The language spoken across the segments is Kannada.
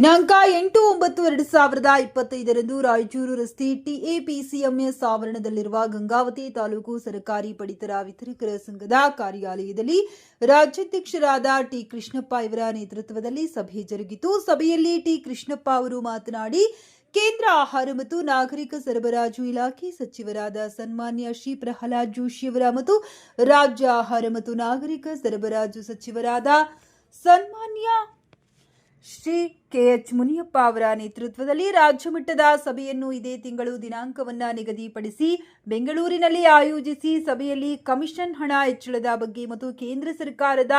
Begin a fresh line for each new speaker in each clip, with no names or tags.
ದಿನಾಂಕ 8/9/2025 ರಾಯಚೂರು ರಸ್ತೆ ಟಿಎಪಿಸಿಎಂಎಸ್ ಆವರಣದಲ್ಲಿರುವ ಗಂಗಾವತಿ ತಾಲೂಕು ಸರ್ಕಾರಿ ಪಡಿತರ ವಿತರಕರ ಸಂಘದ ಕಾರ್ಯಾಲಯದಲ್ಲಿ ರಾಜ್ಯಾಧ್ಯಕ್ಷರಾದ ಟಿ ಕೃಷ್ಣಪ್ಪ ಇವರ ನೇತೃತ್ವದಲ್ಲಿ ಸಭೆ ಜರುಗಿತು. ಸಭೆಯಲ್ಲಿ ಟಿ ಕೃಷ್ಣಪ್ಪ ಅವರು ಮಾತನಾಡಿ, ಕೇಂದ್ರ ಆಹಾರ ಮತ್ತು ನಾಗರಿಕ ಸರಬರಾಜು ಇಲಾಖೆ ಸಚಿವರಾದ ಸನ್ಮಾನ್ಯ ಶ್ರೀ ಪ್ರಹ್ಲಾದ್ ಜೋಶಿಯವರ ಮತ್ತು ರಾಜ್ಯ ಆಹಾರ ಮತ್ತು ನಾಗರಿಕ ಸರಬರಾಜು ಸಚಿವರಾದ ಸನ್ಮಾನ್ಯ ಶ್ರೀ ಕೆಎಚ್ ಮುನಿಯಪ್ಪ ಅವರ ನೇತೃತ್ವದಲ್ಲಿ ರಾಜ್ಯ ಮಟ್ಟದ ಸಭೆಯನ್ನು ಇದೇ ತಿಂಗಳು ದಿನಾಂಕವನ್ನು ನಿಗದಿಪಡಿಸಿ ಬೆಂಗಳೂರಿನಲ್ಲಿ ಆಯೋಜಿಸಿ ಸಭೆಯಲ್ಲಿ ಕಮಿಷನ್ ಹಣ ಹೆಚ್ಚಳದ ಬಗ್ಗೆ ಮತ್ತು ಕೇಂದ್ರ ಸರ್ಕಾರದ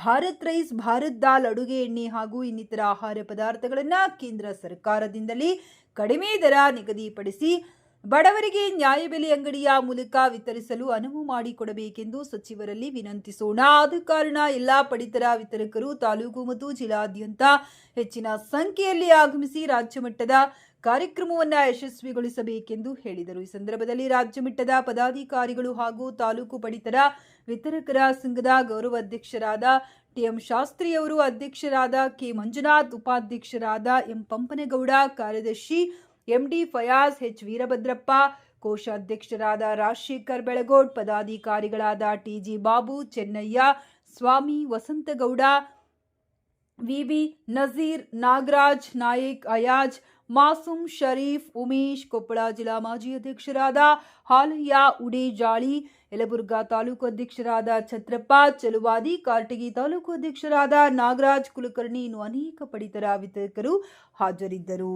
ಭಾರತ್ ರೈಸ್, ಭಾರತ್ ದಾಲ್, ಅಡುಗೆ ಎಣ್ಣೆ ಹಾಗೂ ಇನ್ನಿತರ ಆಹಾರ ಪದಾರ್ಥಗಳನ್ನು ಕೇಂದ್ರ ಸರ್ಕಾರದಿಂದಲೇ ಕಡಿಮೆ ದರ ನಿಗದಿಪಡಿಸಿ ಬಡವರಿಗೆ ನ್ಯಾಯಬೆಲೆ ಅಂಗಡಿಯ ಮೂಲಕ ವಿತರಿಸಲು ಅನುವು ಮಾಡಿಕೊಡಬೇಕೆಂದು ಸಚಿವರಲ್ಲಿ ವಿನಂತಿಸೋಣ. ಆದ ಕಾರಣ ಎಲ್ಲಾ ಪಡಿತರ ವಿತರಕರು ತಾಲೂಕು ಮತ್ತು ಜಿಲ್ಲಾದ್ಯಂತ ಹೆಚ್ಚಿನ ಸಂಖ್ಯೆಯಲ್ಲಿ ಆಗಮಿಸಿ ರಾಜ್ಯ ಮಟ್ಟದ ಕಾರ್ಯಕ್ರಮವನ್ನು ಯಶಸ್ವಿಗೊಳಿಸಬೇಕೆಂದು ಹೇಳಿದರು. ಈ ಸಂದರ್ಭದಲ್ಲಿ ರಾಜ್ಯ ಮಟ್ಟದ ಪದಾಧಿಕಾರಿಗಳು ಹಾಗೂ ತಾಲೂಕು ಪಡಿತರ ವಿತರಕರ ಸಂಘದ ಗೌರವ ಅಧ್ಯಕ್ಷರಾದ ಟಿಎಂ ಶಾಸ್ತ್ರಿ ಅವರು, ಅಧ್ಯಕ್ಷರಾದ ಕೆ ಮಂಜುನಾಥ್, ಉಪಾಧ್ಯಕ್ಷರಾದ ಎಂ ಪಂಪನಗೌಡ, ಕಾರ್ಯದರ್ಶಿ ಎಂಡಿ ಫಯಾಜ್, ಎಚ್ ವೀರಭದ್ರಪ್ಪ, ಕೋಶಾಧ್ಯಕ್ಷರಾದ ರಾಜಶೇಖರ್ ಬೆಳಗೋಡ್, ಪದಾಧಿಕಾರಿಗಳಾದ ಟಿಜಿ ಬಾಬು, ಚೆನ್ನಯ್ಯ, ಸ್ವಾಮಿ, ವಸಂತಗೌಡ, ವಿವಿ ನಜೀರ್, ನಾಗರಾಜ್ ನಾಯಕ್, ಅಯಾಜ್, ಮಾಸೂಮ್, ಶರೀಫ್, ಉಮೇಶ್, ಕೊಪ್ಪಳ ಜಿಲ್ಲಾ ಮಾಜಿ ಅಧ್ಯಕ್ಷರಾದ ಹಾಲಯ್ಯ ಉಡೇಜಾಳಿ, ಯಲಬುರ್ಗಾ ತಾಲೂಕು ಅಧ್ಯಕ್ಷರಾದ ಛತ್ರಪ್ಪ ಚಲುವಾದಿ, ಕಾರಟಗಿ ತಾಲೂಕು ಅಧ್ಯಕ್ಷರಾದ ನಾಗರಾಜ್ ಕುಲಕರ್ಣಿ, ಇನ್ನು ಅನೇಕ ಪಡಿತರ ವಿತರಕರು ಹಾಜರಿದ್ದರು.